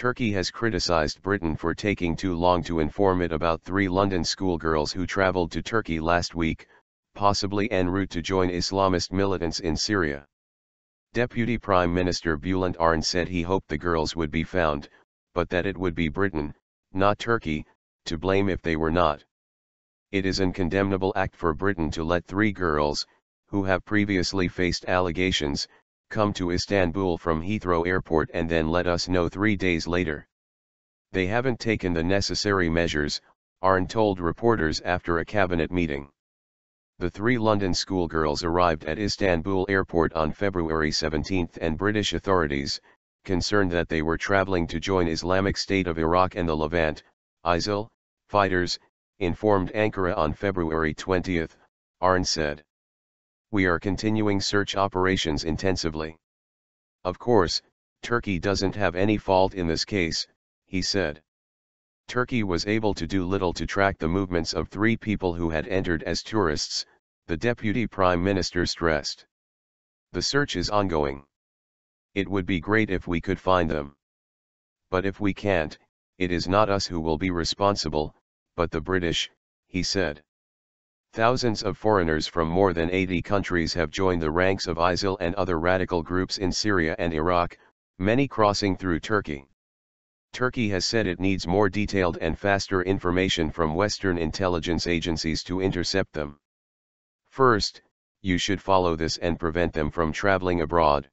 Turkey has criticized Britain for taking too long to inform it about 3 London schoolgirls who traveled to Turkey last week, possibly en route to join Islamist militants in Syria. Deputy Prime Minister Bülent Arınç said he hoped the girls would be found, but that it would be Britain, not Turkey, to blame if they were not. It is an condemnable act for Britain to let 3 girls, who have previously faced allegations, come to Istanbul from Heathrow Airport and then let us know 3 days later. They haven't taken the necessary measures, Arınç told reporters after a cabinet meeting. The 3 London schoolgirls arrived at Istanbul Airport on February 17 and British authorities, concerned that they were travelling to join Islamic State of Iraq and the Levant, ISIL, fighters, informed Ankara on February 20, Arınç said. We are continuing search operations intensively. Of course, Turkey doesn't have any fault in this case, he said. Turkey was able to do little to track the movements of 3 people who had entered as tourists, the Deputy Prime Minister stressed. The search is ongoing. It would be great if we could find them. But if we can't, it is not us who will be responsible, but the British, he said. Thousands of foreigners from more than 80 countries have joined the ranks of ISIL and other radical groups in Syria and Iraq, many crossing through Turkey. Turkey has said it needs more detailed and faster information from Western intelligence agencies to intercept them. First, you should follow this and prevent them from traveling abroad.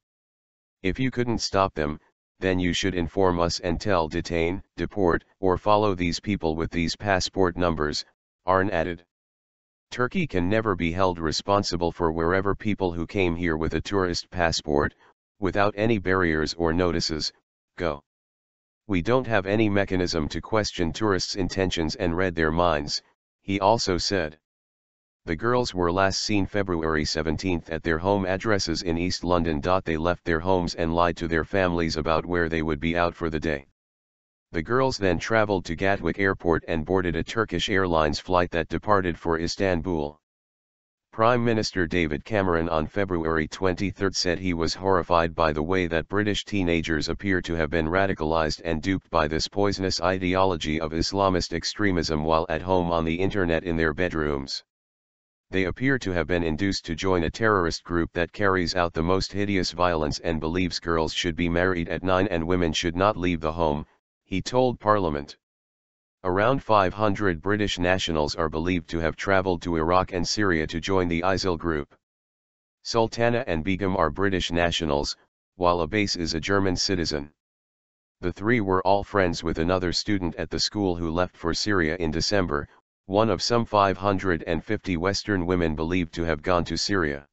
If you couldn't stop them, then you should inform us and tell detain, deport, or follow these people with these passport numbers, Arınç added. Turkey can never be held responsible for wherever people who came here with a tourist passport, without any barriers or notices, go. We don't have any mechanism to question tourists' intentions and read their minds, he also said. The girls were last seen February 17 at their home addresses in East London. They left their homes and lied to their families about where they would be out for the day. The girls then travelled to Gatwick Airport and boarded a Turkish Airlines flight that departed for Istanbul. Prime Minister David Cameron on February 23 said he was horrified by the way that British teenagers appear to have been radicalised and duped by this poisonous ideology of Islamist extremism while at home on the internet in their bedrooms. They appear to have been induced to join a terrorist group that carries out the most hideous violence and believes girls should be married at 9 and women should not leave the home, he told Parliament. Around 500 British nationals are believed to have travelled to Iraq and Syria to join the ISIL group. Sultana and Begum are British nationals, while Abbas is a German citizen. The 3 were all friends with another student at the school who left for Syria in December, one of some 550 Western women believed to have gone to Syria.